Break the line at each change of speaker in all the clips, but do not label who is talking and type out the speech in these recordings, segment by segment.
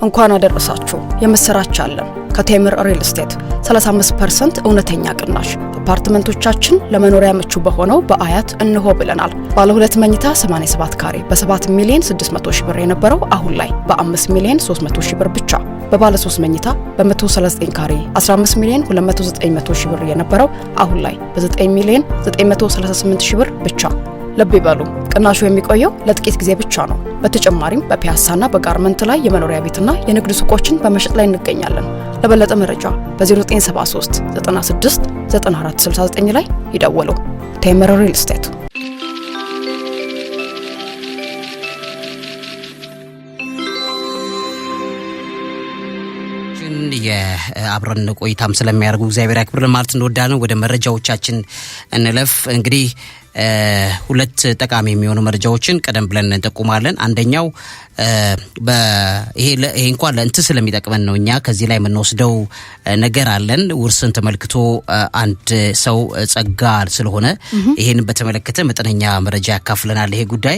እንኳን አደረሳችሁ የምስራች አለን ከቴምር ሪል ስቴት 35% እውነተኛ ቅናሽ አፓርትመንቶቻችን ለመኖሪያ ምቹ በሆነው በአያት እንሆ ብለናል። ባለ 2 መኝታ 87 ካሬ በ7 ሚሊዮን 600 ሺህ ብር የነበረው አሁን ላይ በ5 ሚሊዮን 300 ሺህ ብር ብቻ። በባለ 3 መኝታ በ139 ካሬ 15 ሚሊዮን 290 ሺህ ብር የነበረው አሁን ላይ በ9 ሚሊዮን 938 ሺህ ብር ብቻ። ልብ ይበሉ ቅናሹ የሚቆየው ለጥቂት ጊዜ ብቻ ነው። በተጨማሪም በፒያሳና በጋርመንት ላይ የመኖሪያ ቤትና የንግድ ሱቆችን በመሸጥ ላይ እንገኛለን። ለበለጠ መረጃ በ0973 96 9469 ላይ ይደውሉ። ቴምር ሪል ስቴት።
የአብረን ቆይታም ስለሚያደርጉ እግዚአብሔር ያክብርልን ማለት እንወዳለን። ወደ መረጃዎቻችን እንለፍ። እንግዲህ ሁለት ጠቃሚ የሚሆኑ መረጃዎችን ቀደም ብለን እንጠቁማለን። አንደኛው ይሄ እንኳን ለእንት ስለሚጠቅመን ነው። እኛ ከዚህ ላይ የምንወስደው ነገር አለን። ውርስን ተመልክቶ አንድ ሰው ጸጋ ስለሆነ ይሄን በተመለከተ መጠነኛ መረጃ ያካፍለናል። ይሄ ጉዳይ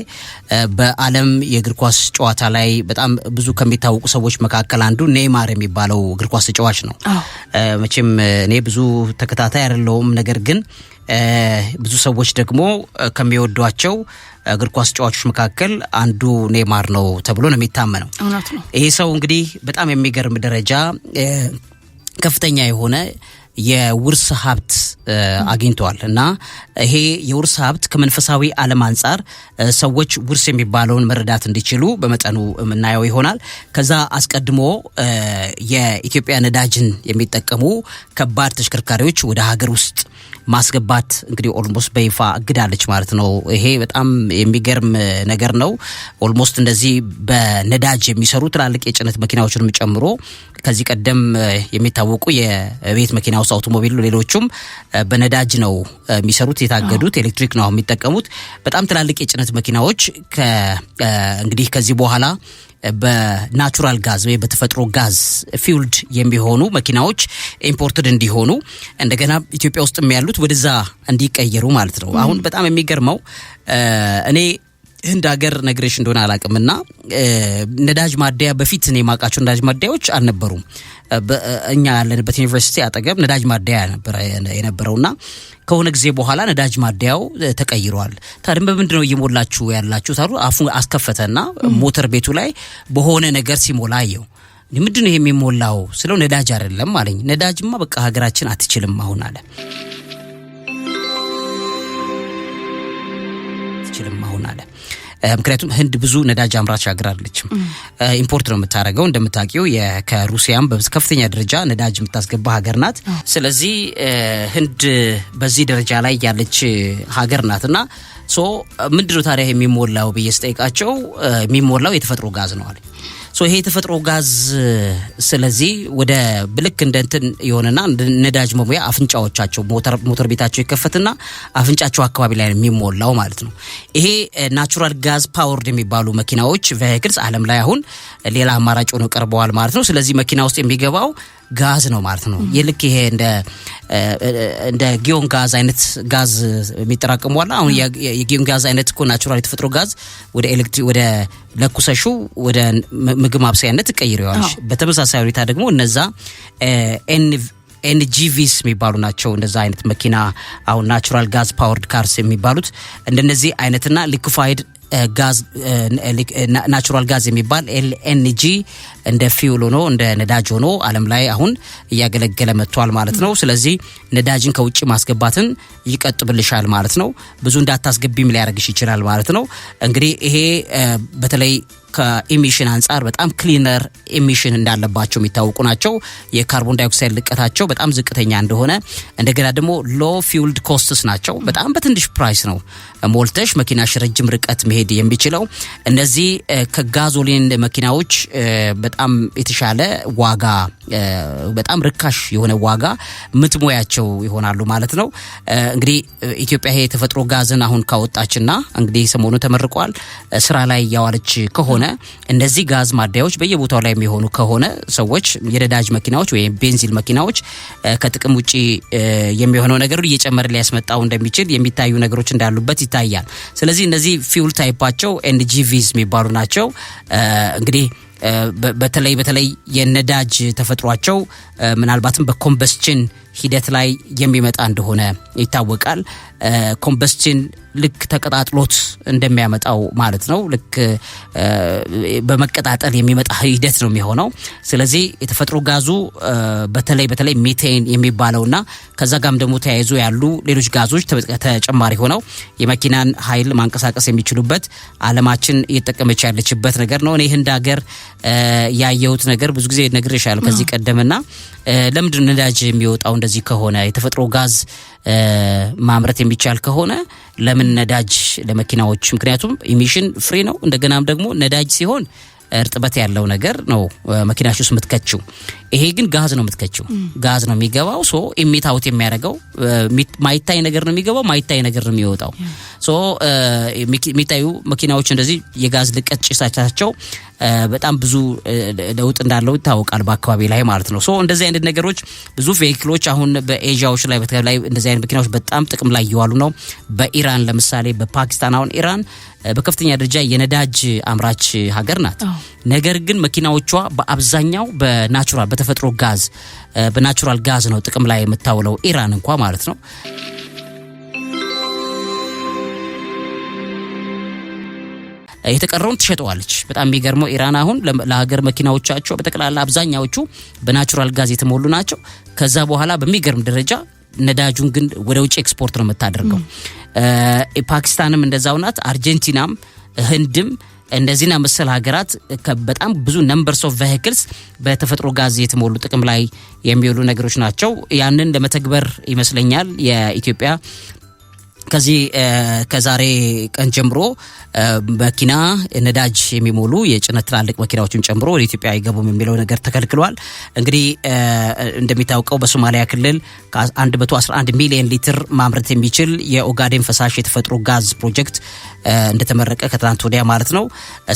በዓለም የእግር ኳስ ጨዋታ ላይ በጣም ብዙ ከሚታወቁ ሰዎች መካከል አንዱ ኔይማር የሚባለው እግር ኳስ ተጫዋች ነው። መቼም እኔ ብዙ ተከታታይ አይደለሁም፣ ነገር ግን ብዙ ሰዎች ደግሞ ከሚወዷቸው እግር ኳስ ተጫዋቾች መካከል አንዱ ኔይማር ነው ተብሎ ነው የሚታመነው። ይሄ ሰው እንግዲህ በጣም የሚገርም ደረጃ ከፍተኛ የሆነ የውርስ ሀብት አግኝቷል እና ይሄ የውርስ ሀብት ከመንፈሳዊ ዓለም አንፃር ሰዎች ውርስ የሚባለውን መረዳት እንዲችሉ በመጠኑ የምናየው ይሆናል። ከዛ አስቀድሞ የኢትዮጵያ ነዳጅን የሚጠቀሙ ከባድ ተሽከርካሪዎች ወደ ሀገር ውስጥ ማስገባት እንግዲህ ኦልሞስት በይፋ አግዳለች ማለት ነው። ይሄ በጣም የሚገርም ነገር ነው። ኦልሞስት እንደዚህ በነዳጅ የሚሰሩ ትላልቅ የጭነት መኪናዎችንም ጨምሮ ከዚህ ቀደም የሚታወቁ የቤት መኪናዎች አውቶሞቢል ሌሎችም በነዳጅ ነው የሚሰሩት፣ የታገዱት ኤሌክትሪክ ነው የሚጠቀሙት። በጣም ትላልቅ የጭነት መኪናዎች እንግዲህ ከዚህ በኋላ በናቹራል ጋዝ ወይ በተፈጥሮ ጋዝ ፊውልድ የሚሆኑ መኪናዎች ኢምፖርትድ እንዲሆኑ እንደገና ኢትዮጵያ ውስጥም ያሉት ወደዛ እንዲቀየሩ ማለት ነው። አሁን በጣም የሚገርመው እኔ ህንድ ሀገር ነግሬሽ እንደሆነ አላቅምና ነዳጅ ማደያ በፊት እኔ ማቃቸው ነዳጅ ማደያዎች አልነበሩም። እኛ ያለንበት ዩኒቨርሲቲ አጠገብ ነዳጅ ማደያ የነበረውና ከሆነ ጊዜ በኋላ ነዳጅ ማደያው ተቀይሯል። ታዲያ በምንድነው እየሞላችሁ ያላችሁ ታሩ አፉ አስከፈተና ሞተር ቤቱ ላይ በሆነ ነገር ሲሞላ አየው። ምንድነው ይሄ የሚሞላው ስለው ነዳጅ አይደለም አለኝ። ነዳጅማ በቃ ሀገራችን አትችልም አሁን አለ። ምክንያቱም ህንድ ብዙ ነዳጅ አምራች ሀገር አይደለችም። ኢምፖርት ነው የምታደርገው። እንደምታውቂው ከሩሲያም በከፍተኛ ደረጃ ነዳጅ የምታስገባ ሀገር ናት። ስለዚህ ህንድ በዚህ ደረጃ ላይ ያለች ሀገር ናትና ምንድነው ታዲያ የሚሞላው ብዬ ስጠይቃቸው የሚሞላው የተፈጥሮ ጋዝ ነው አለ። ይሄ የተፈጥሮ ጋዝ ስለዚህ ወደ ብልክ እንደንትን የሆነና ነዳጅ መሙያ አፍንጫዎቻቸው ሞተር ቤታቸው ይከፈትና አፍንጫቸው አካባቢ ላይ የሚሞላው ማለት ነው። ይሄ ናቹራል ጋዝ ፓወርድ የሚባሉ መኪናዎች ቬሂክልስ ዓለም ላይ አሁን ሌላ አማራጭ ሆኖ ቀርበዋል ማለት ነው። ስለዚህ መኪና ውስጥ የሚገባው ጋዝ ነው ማለት ነው። የልክ ይሄ እንደ ጊዮን ጋዝ አይነት ጋዝ የሚጠራቀሙዋል። አሁን የጊዮን ጋዝ አይነት እኮ ናቹራል የተፈጥሮ ጋዝ ወደ ኤሌክትሪክ ወደ ለኩሰሹ ወደ ምግብ ማብሰያነት ቀይረዋል። በተመሳሳይ ሁኔታ ደግሞ እነዛ ኤንጂቪስ የሚባሉ ናቸው። እንደዛ አይነት መኪና አሁን ናቹራል ጋዝ ፓወርድ ካርስ የሚባሉት እንደነዚህ አይነትና ሊኩፋይድ ጋዝ ናቹራል ጋዝ የሚባል ኤልኤንጂ እንደ ፊውል ሆኖ እንደ ነዳጅ ሆኖ ዓለም ላይ አሁን እያገለገለ መጥቷል ማለት ነው። ስለዚህ ነዳጅን ከውጭ ማስገባትን ይቀጥብልሻል ማለት ነው። ብዙ እንዳታስገቢም ሊያደርግሽ ይችላል ማለት ነው። እንግዲህ ይሄ በተለይ ከኢሚሽን አንፃር በጣም ክሊነር ኢሚሽን እንዳለባቸው የሚታወቁ ናቸው። የካርቦን ዳይኦክሳይድ ልቀታቸው በጣም ዝቅተኛ እንደሆነ እንደገና ደግሞ ሎ ፊውልድ ኮስትስ ናቸው። በጣም በትንሽ ፕራይስ ነው ሞልተሽ መኪናሽ ረጅም ርቀት መሄድ የሚችለው። እነዚህ ከጋዞሊን መኪናዎች በጣም የተሻለ ዋጋ በጣም ርካሽ የሆነ ዋጋ ምትሞያቸው ይሆናሉ ማለት ነው። እንግዲህ ኢትዮጵያ ይሄ ተፈጥሮ ጋዝን አሁን ካወጣችና እንግዲህ ሰሞኑ ተመርቋል ስራ ላይ ያዋለች ከሆነ እንደዚህ ጋዝ ማደያዎች በየቦታው ላይ የሚሆኑ ከሆነ ሰዎች የነዳጅ መኪናዎች ወይም ቤንዚን መኪናዎች ከጥቅም ውጪ የሚሆነው ነገር እየጨመረ ሊያስመጣው እንደሚችል የሚታዩ ነገሮች እንዳሉበት ይታያል። ስለዚህ እነዚህ ፊውል ታይፓቸው ኤንጂቪስ የሚባሉ ናቸው። እንግዲህ በተለይ የነዳጅ ተፈጥሯቸው ምናልባትም በኮምበስችን ሂደት ላይ የሚመጣ እንደሆነ ይታወቃል። ኮምበስችን ልክ ተቀጣጥሎት እንደሚያመጣው ማለት ነው። ልክ በመቀጣጠል የሚመጣ ሂደት ነው የሚሆነው። ስለዚህ የተፈጥሮ ጋዙ በተለይ ሚቴን የሚባለውና ከዛ ጋርም ደግሞ ተያይዞ ያሉ ሌሎች ጋዞች ተጨማሪ ሆነው የመኪናን ኃይል ማንቀሳቀስ የሚችሉበት ዓለማችን እየተጠቀመች ያለችበት ነገር ነው። እኔ ህንድ ሀገር ያየሁት ነገር ብዙ ጊዜ ነግሬሻለሁ ከዚህ ቀደምና ለምንድን ነዳጅ የሚወጣው እንደዚህ ከሆነ የተፈጥሮ ጋዝ ማምረት የሚቻል ከሆነ ለምን ነዳጅ ለመኪናዎች? ምክንያቱም ኢሚሽን ፍሪ ነው። እንደገናም ደግሞ ነዳጅ ሲሆን እርጥበት ያለው ነገር ነው መኪናሽ ውስጥ የምትከቺው። ይሄ ግን ጋዝ ነው የምትከቺው። ጋዝ ነው የሚገባው። ሶ ኢሚታውት የሚያደርገው ማይታይ ነገር ነው የሚገባው፣ ማይታይ ነገር ነው የሚወጣው። ሶ የሚታዩ መኪናዎች እንደዚህ የጋዝ ልቀት ጭሳቸው በጣም ብዙ ለውጥ እንዳለው ይታወቃል በአካባቢ ላይ ማለት ነው። ሶ እንደዚህ አይነት ነገሮች ብዙ ቬሂክሎች አሁን በኤዥያዎች ላይ በተለይ እንደዚህ አይነት መኪናዎች በጣም ጥቅም ላይ እየዋሉ ነው። በኢራን ለምሳሌ በፓኪስታን አሁን ኢራን በከፍተኛ ደረጃ የነዳጅ አምራች ሀገር ናት። ነገር ግን መኪናዎቿ በአብዛኛው በተፈጥሮ ጋዝ በናቹራል ጋዝ ነው ጥቅም ላይ የምታውለው ኢራን እንኳን ማለት ነው። የተቀረውን ትሸጠዋለች። በጣም የሚገርመው ኢራን አሁን ለሀገር መኪናዎቻቸው በተቀላላ አብዛኛዎቹ በናቹራል ጋዝ የተሞሉ ናቸው። ከዛ በኋላ በሚገርም ደረጃ ነዳጁን ግን ወደ ውጭ ኤክስፖርት ነው የምታደርገው። ፓኪስታንም እንደዛው ናት። አርጀንቲናም ህንድም እንደዚህና መሰል ሀገራት በጣም ብዙ ነምበርስ ኦፍ ቬሂክልስ በተፈጥሮ ጋዝ የተሞሉ ጥቅም ላይ የሚውሉ ነገሮች ናቸው። ያንን ለመተግበር ይመስለኛል የኢትዮጵያ ከዛሬ ቀን ጀምሮ መኪና ነዳጅ የሚሞሉ የጭነት ትላልቅ መኪናዎችን ጨምሮ ወደ ኢትዮጵያ አይገቡም የሚለው ነገር ተከልክሏል። እንግዲህ እንደሚታወቀው በሶማሊያ ክልል ከ111 ሚሊዮን ሊትር ማምረት የሚችል የኦጋዴን ፈሳሽ የተፈጥሮ ጋዝ ፕሮጀክት እንደተመረቀ ከትናንት ወዲያ ማለት ነው።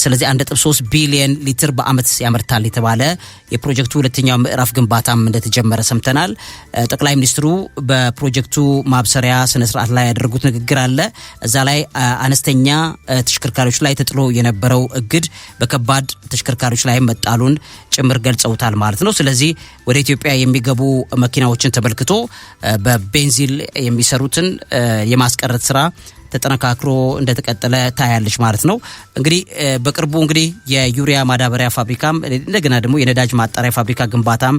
ስለዚህ 1.3 ቢሊዮን ሊትር በአመት ያመርታል የተባለ የፕሮጀክቱ ሁለተኛው ምዕራፍ ግንባታም እንደተጀመረ ሰምተናል። ጠቅላይ ሚኒስትሩ በፕሮጀክቱ ማብሰሪያ ስነ ስርዓት ላይ ያደረጉት ንግግር አለ። እዛ ላይ አነስተኛ ተሽከርካሪዎች ላይ ተጥሎ የነበረው እግድ በከባድ ተሽከርካሪዎች ላይ መጣሉን ጭምር ገልጸውታል ማለት ነው። ስለዚህ ወደ ኢትዮጵያ የሚገቡ መኪናዎችን ተመልክቶ በቤንዚል የሚሰሩትን የማስቀረት ስራ ተጠናክሮ እንደተቀጠለ ታያለች ማለት ነው። እንግዲህ በቅርቡ እንግዲህ የዩሪያ ማዳበሪያ ፋብሪካም እንደገና ደግሞ የነዳጅ ማጣሪያ ፋብሪካ ግንባታም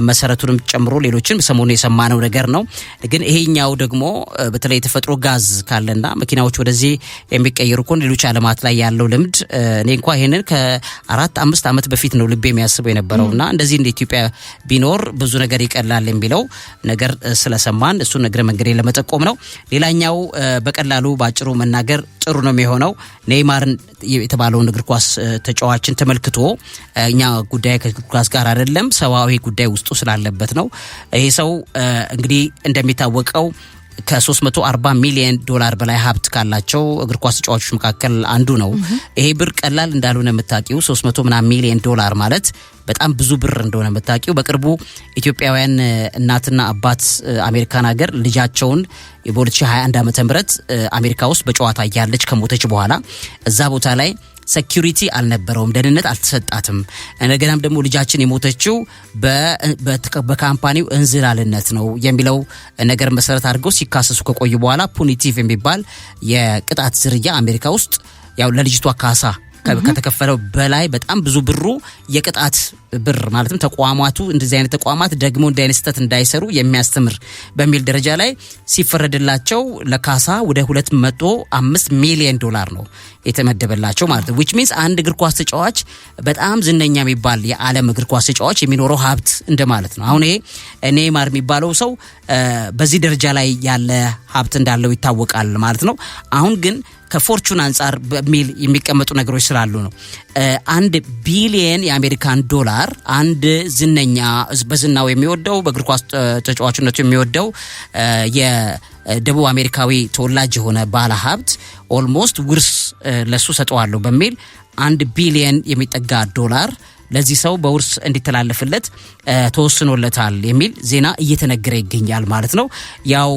መሰረቱንም ጨምሮ ሌሎችን ሰሞኑን የሰማነው ነገር ነው። ግን ይሄኛው ደግሞ በተለይ የተፈጥሮ ጋዝ ካለና መኪናዎች ወደዚህ የሚቀየሩ ኮን ሌሎች ዓለማት ላይ ያለው ልምድ እኔ እንኳን ይሄንን ከ4-5 አመት በፊት ነው ልቤ የሚያስበው የነበረውና እንደዚህ እንደ ኢትዮጵያ ቢኖር ብዙ ነገር ይቀላል የሚለው ነገር ስለሰማን እሱ ነገር መንገድ ለመጠቆም ነው። ሌላኛው በቀላሉ ባጭሩ መናገር ጥሩ ነው የሚሆነው ኔይማርን የተባለውን እግር ኳስ ተጫዋችን ተመልክቶ እኛ ጉዳይ ከእግር ኳስ ጋር አይደለም ሰዋዊ ጉዳይ ውስጡ ስላለበት ነው። ይሄ ሰው እንግዲህ እንደሚታወቀው ከ340 ሚሊዮን ዶላር በላይ ሀብት ካላቸው እግር ኳስ ተጫዋቾች መካከል አንዱ ነው። ይሄ ብር ቀላል እንዳልሆነ የምታውቂው 300 ሚሊዮን ዶላር ማለት በጣም ብዙ ብር እንደሆነ የምታውቂው በቅርቡ ኢትዮጵያውያን እናትና አባት አሜሪካን ሀገር ልጃቸውን በ2021 ዓመተ ምህረት አሜሪካ ውስጥ በጨዋታ ያለች ከሞተች በኋላ እዛ ቦታ ላይ ሴኩሪቲ አልነበረውም፣ ደህንነት አልተሰጣትም። እንደገናም ደግሞ ልጃችን የሞተችው በካምፓኒው እንዝላልነት ነው የሚለው ነገር መሰረት አድርገው ሲካሰሱ ከቆዩ በኋላ ፑኒቲቭ የሚባል የቅጣት ዝርያ አሜሪካ ውስጥ ያው ለልጅቷ ካሳ ከተከፈለው በላይ በጣም ብዙ ብሩ የቅጣት ብር ማለትም ተቋማቱ እንደዚህ አይነት ተቋማት ደግሞ እንደ አይነት ስህተት እንዳይሰሩ የሚያስተምር በሚል ደረጃ ላይ ሲፈረድላቸው ለካሳ ወደ 205 ሚሊዮን ዶላር ነው የተመደበላቸው ማለት ነው። which means አንድ እግር ኳስ ተጫዋች በጣም ዝነኛ የሚባል የዓለም እግር ኳስ ተጫዋች የሚኖረው ሀብት እንደማለት ነው። አሁን ይሄ ኔይማር የሚባለው ሰው በዚህ ደረጃ ላይ ያለ ሀብት እንዳለው ይታወቃል ማለት ነው። አሁን ግን ከፎርቹን አንፃር በሚል የሚቀመጡ ነገሮች ስላሉ ነው 1 ቢሊዮን የአሜሪካን ዶላር አንድ ዝነኛ በዝናው የሚወደው በእግር ኳስ ተጫዋችነቱ የሚወደው የደቡብ አሜሪካዊ ተወላጅ የሆነ ባለ ሀብት ኦልሞስት ውርስ ለሱ ሰጠዋለሁ በሚል 1 ቢሊዮን የሚጠጋ ዶላር ለዚህ ሰው በውርስ እንዲተላለፍለት ተወስኖለታል የሚል ዜና እየተነገረ ይገኛል ማለት ነው። ያው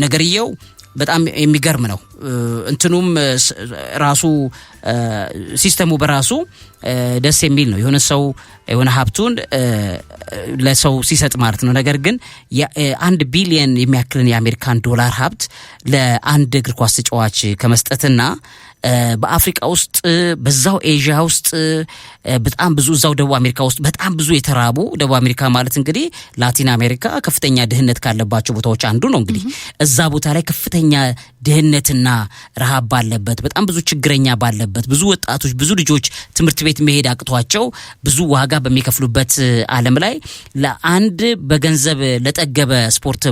ነገርየው በጣም የሚገርም ነው። እንትኑም ራሱ ሲስተሙ በራሱ ደስ የሚል ነው። የሆነ ሰው የሆነ ሀብቱን ለሰው ሲሰጥ ማለት ነው። ነገር ግን 1 ቢሊዮን የሚያክልን የአሜሪካን ዶላር ሀብት ለአንድ እግር ኳስ ተጫዋች ከመስጠትና በአፍሪካ ውስጥ በዛው ኤዥያ ውስጥ በጣም ብዙ እዛው ደቡብ አሜሪካ ውስጥ በጣም ብዙ የተራቡ ደቡብ አሜሪካ ማለት እንግዲህ ላቲን አሜሪካ ከፍተኛ ድህነት ካለባቸው ቦታዎች አንዱ ነው። እንግዲህ እዛ ቦታ ላይ ከፍተኛ ድህነትና ረሃብ ባለበት በጣም ብዙ ችግረኛ ባለበት ብዙ ወጣቶች ብዙ ልጆች ትምህርት ቤት መሄድ አቅቷቸው ብዙ ዋጋ በሚከፍሉበት ዓለም ላይ ለአንድ በገንዘብ ለጠገበ ስፖርት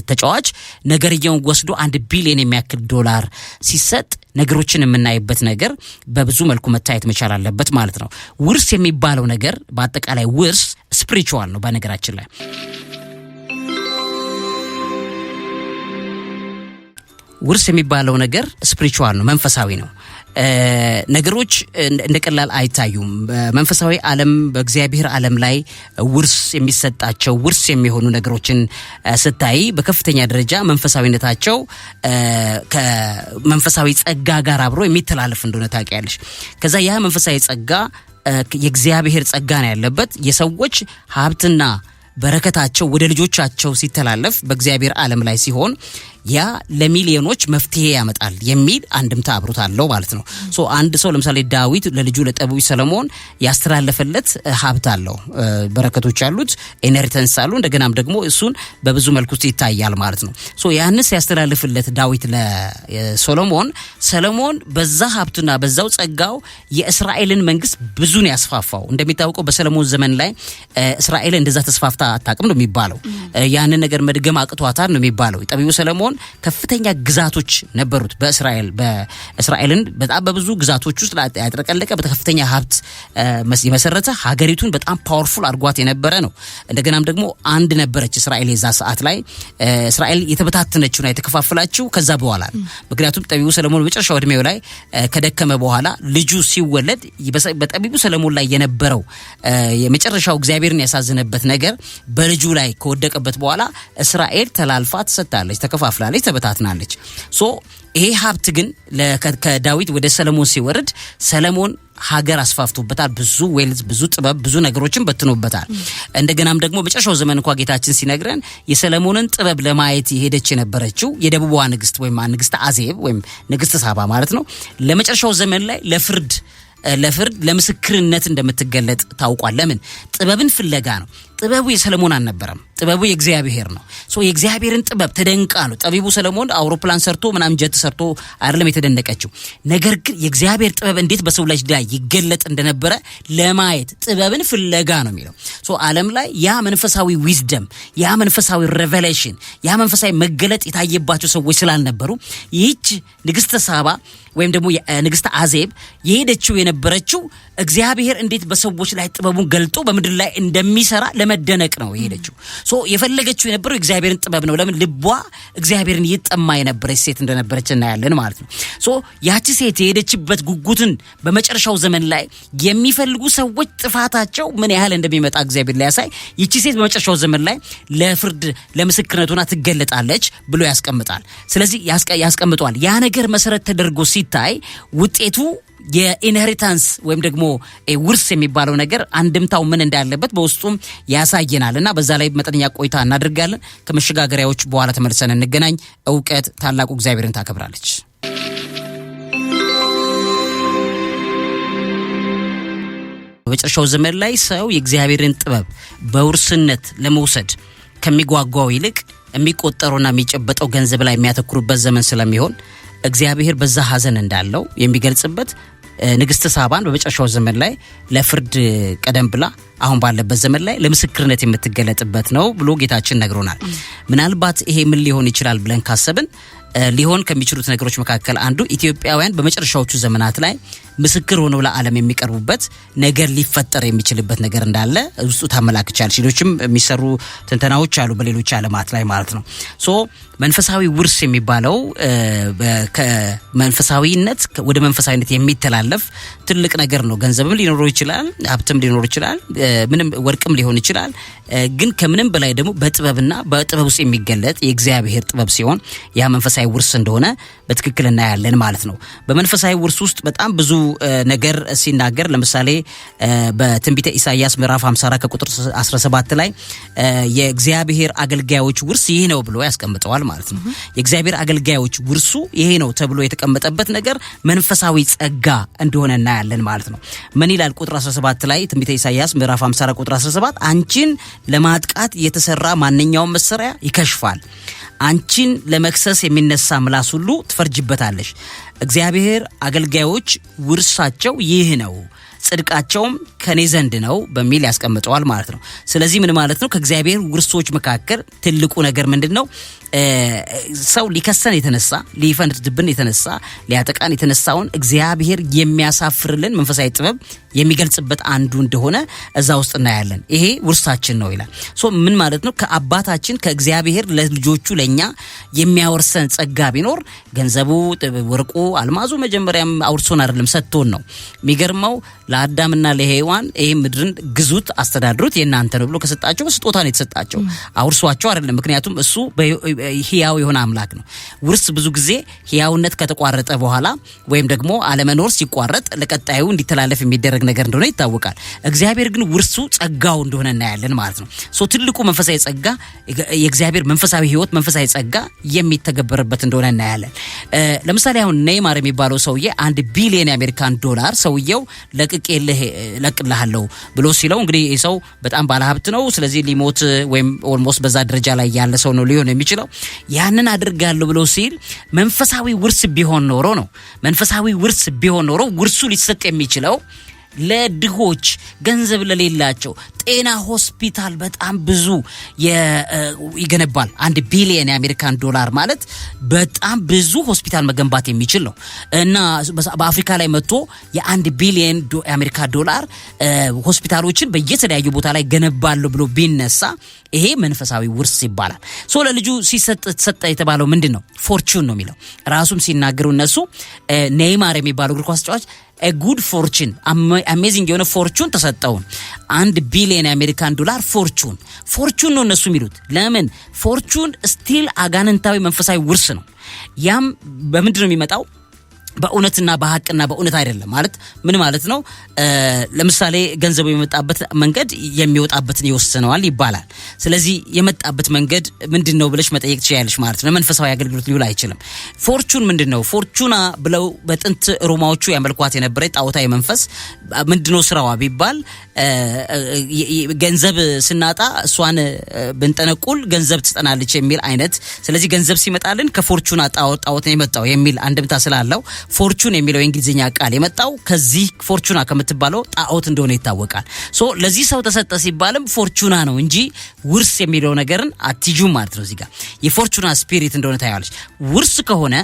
ተጫዋች ነገርየውን ወስዶ 1 ቢሊዮን የሚያክል ዶላር ሲሰጥ ነገሮችን የምናይበት ነገር በብዙ መልኩ መታየት መቻል አለበት ማለት ነው። ውርስ የሚባለው ነገር በአጠቃላይ ውርስ ስፒሪቹዋል ነው። በነገራችን ላይ ውርስ የሚባለው ነገር ስፒሪቹዋል ነው፣ መንፈሳዊ ነው። ነገሮች እንደቀላል አይታዩም። በመንፈሳዊ ዓለም በእግዚአብሔር ዓለም ላይ ውርስ የሚሰጣቸው ውርስ የሚሆኑ ነገሮችን ስታይ በከፍተኛ ደረጃ መንፈሳዊነታቸው ከመንፈሳዊ ጸጋ ጋር አብሮ የሚተላለፍ እንደሆነ ታውቂያለሽ። ከዛ ያ መንፈሳዊ ጸጋ የእግዚአብሔር ጸጋ ነው ያለበት። የሰዎች ሀብትና በረከታቸው ወደ ልጆቻቸው ሲተላለፍ በእግዚአብሔር ዓለም ላይ ሲሆን ያ ለሚሊዮኖች መፍትሄ ያመጣል የሚል አንድምታ አብሮት አለው ማለት ነው። አንድ ሰው ለምሳሌ ዳዊት ለልጁ ለጠቢቡ ሰለሞን ያስተላለፈለት ሀብት አለው፣ በረከቶች አሉት፣ ኢንሄሪተንስ አሉ። እንደገናም ደግሞ እሱን በብዙ መልኩ ይታያል ማለት ነው። ያንስ ያስተላልፍለት ዳዊት ለሰሎሞን ሰለሞን በዛ ሀብቱና በዛው ጸጋው የእስራኤልን መንግስት ብዙን ያስፋፋው። እንደሚታወቀው በሰለሞን ዘመን ላይ እስራኤል እንደዛ ተስፋፍታ አታውቅም ነው የሚባለው። ያንን ነገር መድገም አቅቷታል ነው የሚባለው። ጠቢቡ ሰለሞን ከፍተኛ ግዛቶች ነበሩት በእስራኤልን በጣም በብዙ ግዛቶች ውስጥ ያጥረቀለቀ በከፍተኛ ሀብት የመሰረተ ሀገሪቱን በጣም ፓወርፉል አድርጓት የነበረ ነው። እንደገናም ደግሞ አንድ ነበረች እስራኤል የዛ ሰዓት ላይ እስራኤል የተበታተነችውና የተከፋፈላችው ከዛ በኋላ ነው። ምክንያቱም ጠቢቡ ሰለሞን በመጨረሻው እድሜው ላይ ከደከመ በኋላ ልጁ ሲወለድ በጠቢቡ ሰለሞን ላይ የነበረው የመጨረሻው እግዚአብሔርን ያሳዘነበት ነገር በልጁ ላይ ከወደቀበት በኋላ እስራኤል ተላልፋ ተሰጣለች፣ ተከፋፍላለች፣ ተበታትናለች። ይሄ ሀብት ግን ከዳዊት ወደ ሰለሞን ሲወርድ ሰለሞን ሀገር አስፋፍቶበታል። ብዙ ዌልዝ ብዙ ጥበብ ብዙ ነገሮችን በትኖበታል። እንደገናም ደግሞ በመጨረሻው ዘመን እንኳን ጌታችን ሲነግረን የሰለሞንን ጥበብ ለማየት የሄደች የነበረችው የደቡቧ ንግስት ወይም ንግስት አዜብ ወይም ንግስት ሳባ ማለት ነው ለመጨረሻው ዘመን ላይ ለፍርድ ለምስክርነት እንደምትገለጥ ታውቋል። ለምን? ጥበብን ፍለጋ ነው። ጥበቡ የሰለሞን አልነበረም፣ ጥበቡ የእግዚአብሔር ነው። የእግዚአብሔርን ጥበብ ተደንቃ ነው ጠቢቡ ሰለሞን አውሮፕላን ሰርቶ ምናምን ጀት ሰርቶ አይደለም የተደነቀችው። ነገር ግን የእግዚአብሔር ጥበብ እንዴት በሰው ልጅ ላይ ይገለጥ እንደነበረ ለማየት ጥበብን ፍለጋ ነው የሚለው። ዓለም ላይ ያ መንፈሳዊ ዊዝደም ያ መንፈሳዊ ሬቨሌሽን ያ መንፈሳዊ መገለጥ የታየባቸው ሰዎች ስላልነበሩ ይህች ንግስተ ሳባ ወይም ደግሞ ንግስት አዜብ የሄደችው የነበረችው እግዚአብሔር እንዴት በሰዎች ላይ ጥበቡን ገልጦ በምድር ላይ እንደሚሰራ ለመደነቅ ነው የሄደችው። የፈለገችው የነበረው እግዚአብሔርን ጥበብ ነው። ለምን? ልቧ እግዚአብሔርን ይጠማ የነበረች ሴት እንደነበረች እናያለን ማለት ነው። ያቺ ሴት የሄደችበት ጉጉትን በመጨረሻው ዘመን ላይ የሚፈልጉ ሰዎች ጥፋታቸው ምን ያህል እንደሚመጣ እግዚአብሔር ሊያሳይ ይቺ ሴት በመጨረሻው ዘመን ላይ ለፍርድ ለምስክርነት ሆና ትገለጣለች ብሎ ያስቀምጣል። ስለዚህ ያስቀምጧል። ያ ነገር መሰረት ተደርጎ ሲታይ ውጤቱ የኢንሄሪታንስ ወይም ደግሞ ውርስ የሚባለው ነገር አንድምታው ምን እንዳለበት በውስጡም ያሳየናልና በዛ ላይ መጠነኛ ቆይታ እናደርጋለን። ከመሸጋገሪያዎች በኋላ ተመልሰን እንገናኝ። ዕውቀት ታላቁ እግዚአብሔርን ታከብራለች። በመጨረሻው ዘመን ላይ ሰው የእግዚአብሔርን ጥበብ በውርስነት ለመውሰድ ከሚጓጓው ይልቅ የሚቆጠሩና የሚጨበጠው ገንዘብ ላይ የሚያተኩሩበት ዘመን ስለሚሆን እግዚአብሔር በዛ ሐዘን እንዳለው የሚገልጽበት ንግስት ሳባን በመጨረሻው ዘመን ላይ ለፍርድ ቀደም ብላ አሁን ባለበት ዘመን ላይ ለምስክርነት የምትገለጥበት ነው ብሎ ጌታችን ነግሮናል። ምናልባት ይሄ ምን ሊሆን ይችላል ብለን ካሰብን ሊሆን ከሚችሉት ነገሮች መካከል አንዱ ኢትዮጵያውያን በመጨረሻዎቹ ዘመናት ላይ ምስክር ሆነው ለዓለም የሚቀርቡበት ነገር ሊፈጠር የሚችልበት ነገር እንዳለ ውስጡ ታመላክቻለች። ሌሎችም የሚሰሩ ትንተናዎች አሉ በሌሎች ዓለማት ላይ ማለት ነው። ሶ መንፈሳዊ ውርስ የሚባለው ከመንፈሳዊነት ወደ መንፈሳዊነት የሚተላለፍ ትልቅ ነገር ነው። ገንዘብም ሊኖረው ይችላል፣ ሀብትም ሊኖር ይችላል፣ ምንም ወርቅም ሊሆን ይችላል። ግን ከምንም በላይ ደግሞ በጥበብና በጥበብ ውስጥ የሚገለጥ የእግዚአብሔር ጥበብ ሲሆን ያ መንፈሳዊ ውርስ እንደሆነ በትክክል እናያለን ማለት ነው። በመንፈሳዊ ውርስ ውስጥ በጣም ብዙ ነገር ሲናገር ለምሳሌ በትንቢተ ኢሳይያስ ምዕራፍ 54 ከቁጥር 17 ላይ የእግዚአብሔር አገልጋዮች ውርስ ይህ ነው ብሎ ያስቀምጠዋል ማለት ነው። የእግዚአብሔር አገልጋዮች ውርሱ ይሄ ነው ተብሎ የተቀመጠበት ነገር መንፈሳዊ ጸጋ እንደሆነ እናያለን ማለት ነው። ምን ይላል ቁጥር 17 ላይ ትንቢተ ኢሳይያስ ምዕራፍ 54 ቁጥር 17 አንቺን ለማጥቃት የተሰራ ማንኛውም መሳሪያ ይከሽፋል፣ አንቺን ለመክሰስ የሚነሳ ምላስ ሁሉ ትፈርጅበታለሽ። እግዚአብሔር አገልጋዮች ውርሳቸው ይህ ነው፣ ጽድቃቸውም ከኔ ዘንድ ነው በሚል ያስቀምጠዋል ማለት ነው። ስለዚህ ምን ማለት ነው? ከእግዚአብሔር ውርሶች መካከል ትልቁ ነገር ምንድነው? ሰው ሊከሰን የተነሳ ሊፈንድብን የተነሳ ሊያጠቃን የተነሳውን እግዚአብሔር የሚያሳፍርልን መንፈሳዊ ጥበብ የሚገልጽበት አንዱ እንደሆነ እዛ ውስጥ እናያለን። ይሄ ውርሳችን ነው ይላል። ምን ማለት ነው? ከአባታችን ከእግዚአብሔር ለልጆቹ ለኛ የሚያወርሰን ጸጋ ቢኖር ገንዘቡ፣ ወርቁ፣ አልማዙ መጀመሪያም አውርሶን አይደለም ሰጥቶን ነው። የሚገርመው ለአዳምና ለሔዋን ይሄ ምድርን ግዙት፣ አስተዳድሩት የናንተ ነው ብሎ ከሰጣቸው በስጦታ ነው የተሰጣቸው፣ አውርሷቸው አይደለም። ምክንያቱም እሱ ሕያው የሆነ አምላክ ነው። ውርስ ብዙ ጊዜ ሕያውነት ከተቋረጠ በኋላ ወይም ደግሞ አለመኖር ሲቋረጥ ለቀጣዩ እንዲተላለፍ የሚደረግ ነገር እንደሆነ ይታወቃል። እግዚአብሔር ግን ውርሱ ጸጋው እንደሆነ እናያለን ማለት ነው። ትልቁ መንፈሳዊ ጸጋ የእግዚአብሔር መንፈሳዊ ሕይወት መንፈሳዊ ጸጋ የሚተገበርበት እንደሆነ እናያለን። ለምሳሌ አሁን ኔይማር የሚባለው ሰውዬ $1 ቢሊዮን የአሜሪካን ዶላር ሰውየው ለቅልሃለሁ ብሎ ሲለው እንግዲህ ሰው በጣም ባለሀብት ነው። ስለዚህ ሊሞት ወይም ኦልሞስት በዛ ደረጃ ላይ ያለ ሰው ነው ሊሆን የሚችለው። ያንን አድርጋለሁ ብሎ ሲል መንፈሳዊ ውርስ ቢሆን ኖሮ ነው። መንፈሳዊ ውርስ ቢሆን ኖሮ ውርሱ ሊሰጥ የሚችለው ለድሆች፣ ገንዘብ ለሌላቸው፣ ጤና ሆስፒታል በጣም ብዙ ይገነባል። $1 ቢሊዮን የአሜሪካን ዶላር ማለት በጣም ብዙ ሆስፒታል መገንባት የሚችል ነው እና በአፍሪካ ላይ መጥቶ የ$1 ቢሊዮን የአሜሪካ ዶላር ሆስፒታሎችን በየተለያዩ ቦታ ላይ ገነባለሁ ብሎ ቢነሳ ይሄ መንፈሳዊ ውርስ ይባላል። ለልጁ ሲሰጥ የተባለው ምንድን ነው? ፎርቹን ነው የሚለው። ራሱም ሲናገሩ እነሱ ኔይማር የሚባለው እግር ኳስ ተጫዋች ጉድ ፎርቹን አሜዚንግ የሆነ ፎርቹን ተሰጠው። $1 ቢሊዮን የአሜሪካን ዶላር ፎርቹን ነው እነሱ የሚሉት። ለምን? ፎርቹን ስቲል አጋንንታዊ መንፈሳዊ ውርስ ነው። ያም በምንድን ነው የሚመጣው? በእውነትና በሐቅና በእውነት አይደለም። ማለት ምን ማለት ነው? ለምሳሌ ገንዘቡ የመጣበት መንገድ የሚወጣበትን ይወስነዋል ይባላል። ስለዚህ የመጣበት መንገድ ምንድነው ብለሽ መጠየቅ ትችያለሽ ማለት ነው። መንፈሳዊ አገልግሎት ሊውል አይችልም። ፎርቹን ምንድነው? ፎርቹና ብለው በጥንት ሮማዎቹ ያመልኳት የነበረ ጣዖታዊ መንፈስ ምንድነው ስራዋ ቢባል ገንዘብ ስናጣ እሷን ብንጠነቁል ገንዘብ ትጠናለች የሚል አይነት። ስለዚህ ገንዘብ ሲመጣልን ከፎርቹና ጣዖት ነው የመጣው የሚል አንድምታ ስላለው ፎርቹን የሚለው የእንግሊዝኛ ቃል የመጣው ከዚህ ፎርቹና ከምትባለው ጣዖት እንደሆነ ይታወቃል። ለዚህ ሰው ተሰጠ ሲባልም ፎርቹና ነው እንጂ ውርስ የሚለው ነገርን አትጁም ማለት ነው። እዚህ ጋር የፎርቹና ስፒሪት እንደሆነ ታያለች። ውርስ ከሆነ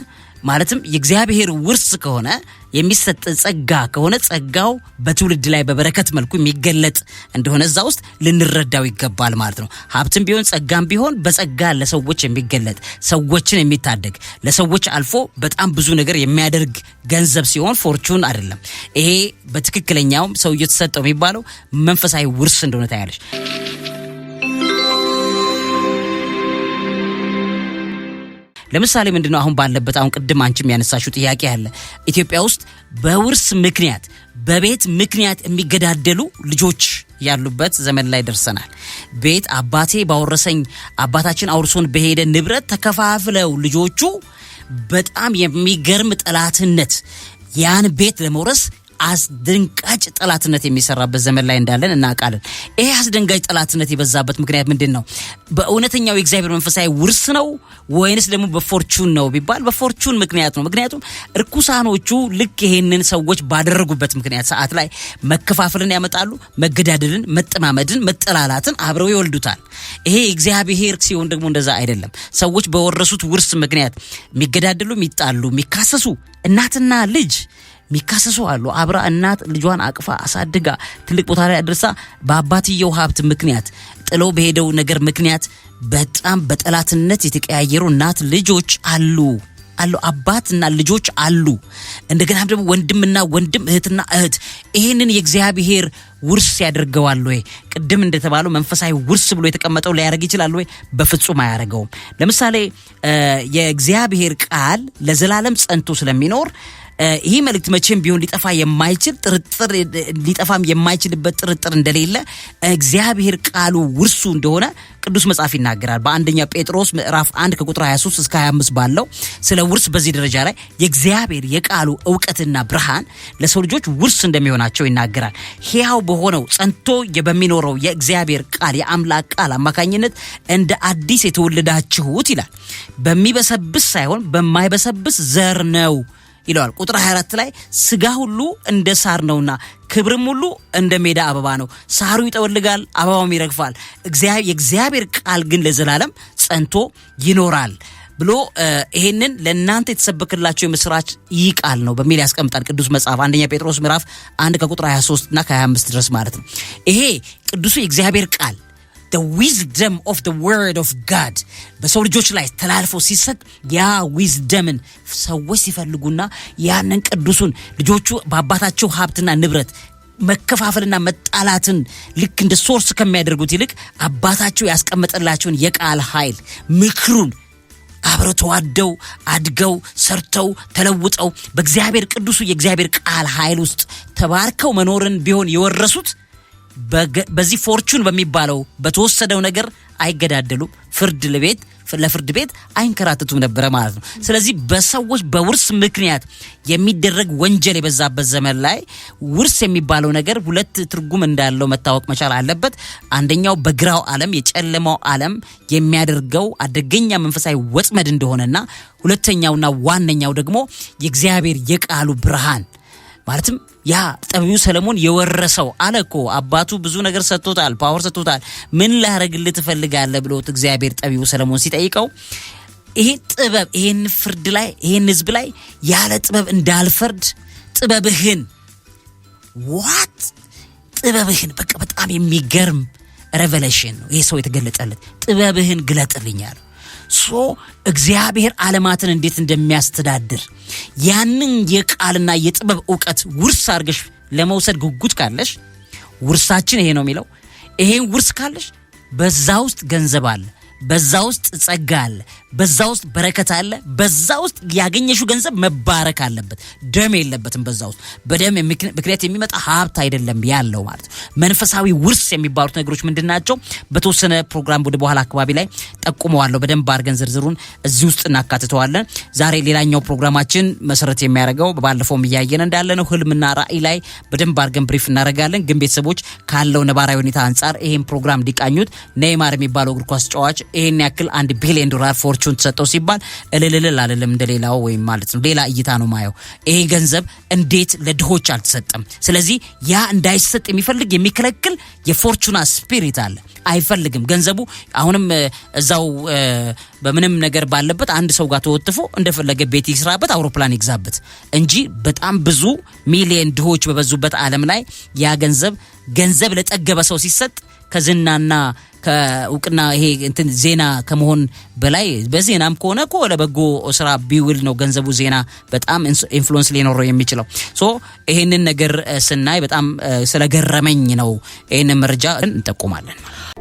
ማለትም የእግዚአብሔር ውርስ ከሆነ የሚሰጥ ጸጋ ከሆነ ጸጋው በትውልድ ላይ በበረከት መልኩ የሚገለጥ እንደሆነ እዛ ውስጥ ልንረዳው ይገባል ማለት ነው። ሀብትም ቢሆን ጸጋም ቢሆን በጸጋ ለሰዎች የሚገለጥ ሰዎችን የሚታደግ ለሰዎች አልፎ በጣም ብዙ ነገር የሚያደርግ ገንዘብ ሲሆን ፎርቹን አይደለም። ይሄ በትክክለኛው ሰው እየተሰጠው የሚባለው መንፈሳዊ ውርስ እንደሆነ ታያለሽ። ለምሳሌ ምንድነው አሁን ባለበት አሁን ቅድም አንቺም ያነሳሽው ጥያቄ አለ። ኢትዮጵያ ውስጥ በውርስ ምክንያት በቤት ምክንያት የሚገዳደሉ ልጆች ያሉበት ዘመን ላይ ደርሰናል። ቤት አባቴ ባወረሰኝ አባታችን አውርሶን በሄደ ንብረት ተከፋፍለው ልጆቹ በጣም የሚገርም ጠላትነት ያን ቤት ለመውረስ አስደንጋጭ ጠላትነት የሚሰራበት ዘመን ላይ እንዳለን እናውቃለን። ይሄ አስደንጋጭ ጠላትነት የበዛበት ምክንያት ምንድነው? በእውነተኛው የእግዚአብሔር መንፈሳዊ ውርስ ነው ወይንስ ደግሞ በፎርቹን ነው ቢባል በፎርቹን ምክንያት ነው። ምክንያቱም እርኩሳኖቹ ልክ ይሄንን ሰዎች ባደረጉበት ምክንያት ሰዓት ላይ መከፋፈልን ያመጣሉ፣ መገዳደልን፣ መጠማመድን፣ መጠላላትን አብረው ይወልዱታል። ይሄ እግዚአብሔር ሲሆን ደግሞ እንደዛ አይደለም። ሰዎች በወረሱት ውርስ ምክንያት የሚገዳደሉ፣ የሚጣሉ፣ የሚካሰሱ እናትና ልጅ ሚካሰሱ አሉ። አብራ እናት ልጇን አቅፋ አሳድጋ ትልቅ ቦታ ላይ አድርሳ በአባትየው ሀብት ምክንያት ጥለው በሄደው ነገር ምክንያት በጣም በጠላትነት የተቀያየሩ እናት ልጆች አሉ። አባትና ልጆች አሉ። እንደገና ደግሞ ወንድምና ወንድም፣ እህትና እህት። ይሄንን የእግዚአብሔር ውርስ ያደርገዋል ወይ? ቅድም እንደተባለው መንፈሳዊ ውርስ ብሎ የተቀመጠው ሊያደርግ ይችላል ወይ? በፍጹም አያደርገውም። ለምሳሌ የእግዚአብሔር ቃል ለዘላለም ጸንቶ ስለሚኖር ይሄ መልእክት መቼም ቢሆን ሊጠፋ የማይችል ጥርጥር ሊጠፋም የማይችልበት ጥርጥር እንደሌለ እግዚአብሔር ቃሉ ውርሱ እንደሆነ ቅዱስ መጽሐፍ ይናገራል። በአንደኛ ጴጥሮስ ምዕራፍ 1 ከቁጥር 23 እስከ 25 ባለው ስለ ውርስ በዚህ ደረጃ ላይ የእግዚአብሔር የቃሉ ዕውቀትና ብርሃን ለሰው ልጆች ውርስ እንደሚሆናቸው ይናገራል። ሕያው በሆነው ጸንቶ በሚኖረው የእግዚአብሔር ቃል የአምላክ ቃል አማካኝነት እንደ አዲስ የተወለዳችሁት ይላል በሚበሰብስ ሳይሆን በማይበሰብስ ዘር ነው ይላል። ቁጥር 24 ላይ ስጋ ሁሉ እንደ ሳር ነውና ክብርም ሁሉ እንደ ሜዳ አበባ ነው። ሳሩ ይጠወልጋል፣ አበባውም ይረግፋል፣ የእግዚአብሔር ቃል ግን ለዘላለም ጸንቶ ይኖራል ብሎ ይሄንን ለእናንተ የተሰበከላችሁ የምስራች ይህ ቃል ነው በሚል ያስቀምጣል ቅዱስ መጽሐፍ አንደኛ ጴጥሮስ ምዕራፍ 1 ከቁጥር 23 እና ከ25 ድረስ ማለት ነው። ይሄ ቅዱሱ የእግዚአብሔር ቃል the wisdom of the word of God በሰው ልጆች ላይ ተላልፎ ሲሰጥ ያ ዊዝደምን ሰዎች ሲፈልጉና ያንን ቅዱሱን ልጆቹ በአባታቸው ሀብትና ንብረት መከፋፈልና መጣላትን ልክ እንደ ሶርስ ከሚያደርጉት ይልቅ አባታቸው ያስቀመጠላቸውን የቃል ኃይል ምክሩን አብረው ተዋደው አድገው ሰርተው ተለውጠው በእግዚአብሔር ቅዱሱ የእግዚአብሔር ቃል ኃይል ውስጥ ተባርከው መኖርን ቢሆን የወረሱት በዚህ ፎርቹን በሚባለው በተወሰደው ነገር አይገዳደሉም፣ ለፍርድ ቤት አይንከራተቱም ነበር ማለት ነው። ስለዚህ በሰዎች በውርስ ምክንያት የሚደረግ ወንጀል የበዛበት ዘመን ላይ ውርስ የሚባለው ነገር ሁለት ትርጉም እንዳለው መታወቅ መቻል አለበት። አንደኛው በግራው ዓለም የጨለማው ዓለም የሚያደርገው አደገኛ መንፈሳዊ ወጥመድ እንደሆነና ሁለተኛውና ዋነኛው ደግሞ የእግዚአብሔር የቃሉ ብርሃን ማለትም ያ ጠቢቡ ሰለሞን የወረሰው አለኮ አባቱ ብዙ ነገር ሰጥቶታል፣ ፓወር ሰጥቶታል። ምን ላደርግልህ ትፈልጋለህ ብሎት እግዚአብሔር ጠቢቡ ሰለሞን ሲጠይቀው ይሄ ጥበብ ይሄን ፍርድ ላይ ይሄን ህዝብ ላይ ያለ ጥበብ እንዳልፈርድ ጥበብህን ጥበብህን በቃ በጣም የሚገርም ሬቨሌሽን ነው ይሄ ሰው የተገለጠለት ጥበብህን ግለጥልኛል። እግዚአብሔር ዓለማትን እንዴት እንደሚያስተዳድር ያንን የቃልና የጥበብ ዕውቀት ውርስ አድርገሽ ለመውሰድ ጉጉት ካለሽ ውርሳችን ይሄ ነው የሚለው። ይሄን ውርስ ካለሽ በዛ ውስጥ ገንዘብ አለ፣ በዛ ውስጥ ጸጋ አለ፣ በዛ ውስጥ በረከት አለ፣ በዛ ውስጥ ያገኘሽው ገንዘብ መባረክ አለበት። ደም የለበትም በዛ ውስጥ። በደም ምክንያት የሚመጣ ሀብት አይደለም ያለው ማለት ነው። መንፈሳዊ ውርስ የሚባሉት ነገሮች ምንድናቸው? በተወሰነ ፕሮግራም ወደ በኋላ አካባቢ ላይ ጠቁመዋለሁ። በደንብ አድርገን ዝርዝሩን እዚህ ውስጥ እናካትተዋለን። ዛሬ ሌላኛው ፕሮግራማችን መሰረት የሚያደርገው ባለፈውም እያየን እንዳለ ነው ህልምና ራእይ ላይ በደንብ አድርገን ብሪፍ እናደርጋለን። ግን ቤተሰቦች ካለው ነባራዊ ሁኔታ አንጻር ይሄን ፕሮግራም እንዲቃኙት ኔይማር የሚባለው እግር ኳስ ተጫዋች ይሄን ያክል $1 ቢሊዮን ፎርቹን ተሰጠው ሲባል እልልል አይደለም እንደሌላው ወይም ማለት ነው ሌላ እይታ ነው ማየው። ይሄ ገንዘብ እንዴት ለድሆች አልተሰጠም? ስለዚህ ያ እንዳይሰጥ የሚፈልግ የሚከለክል የፎርቹና ስፒሪት አለ። አይፈልግም ገንዘቡ አሁንም እዛው በምንም ነገር ባለበት አንድ ሰው ጋር ተወጥፎ እንደፈለገ ቤት ይስራበት፣ አውሮፕላን ይግዛበት እንጂ በጣም ብዙ ሚሊዮን ድሆች በበዙበት ዓለም ላይ ያ ገንዘብ ለጠገበ ሰው ሲሰጥ ከዝናና ከእውቅና ይሄ እንትን ዜና ከመሆን በላይ በዜናም ከሆነ እኮ ለበጎ ስራ ቢውል ነው ገንዘቡ ዜና በጣም ኢንፍሉዌንስ ሊኖረው የሚችለው። ይሄንን ነገር ስናይ በጣም ስለገረመኝ ነው ይሄንን መረጃ እንጠቁማለን።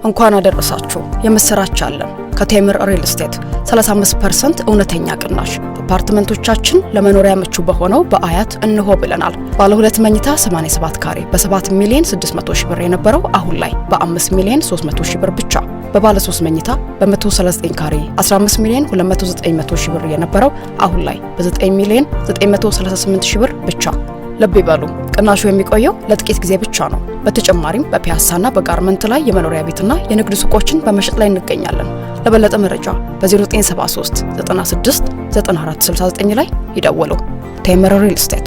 እንኳን አደረሳችሁ የምስራች አለን ከቴምር ሪል ስቴት 35% እውነተኛ ቅናሽ አፓርትመንቶቻችን ለመኖሪያ ምቹ በሆነው በአያት እንሆ ብለናል። ባለ 2 መኝታ 87 ካሬ በ7 ሚሊዮን 600 ሺህ ብር የነበረው አሁን ላይ በ5 ሚሊዮን 300 ሺህ ብር ብቻ። በባለ 3 መኝታ በ139 ካሬ 15 ሚሊዮን 290 ሺህ ብር የነበረው አሁን ላይ በ9 ሚሊዮን 938 ሺህ ብር ብቻ። ልብ ይበሉ ቅናሹ የሚቆየው ለጥቂት ጊዜ ብቻ ነው። በተጨማሪም በፒያሳና በጋርመንት ላይ የመኖሪያ ቤትና የንግድ ሱቆችን በመሸጥ ላይ እንገኛለን። ለበለጠ መረጃ በ0973 96 9469 ላይ ይደውሉ። ቴምር ሪል ስቴት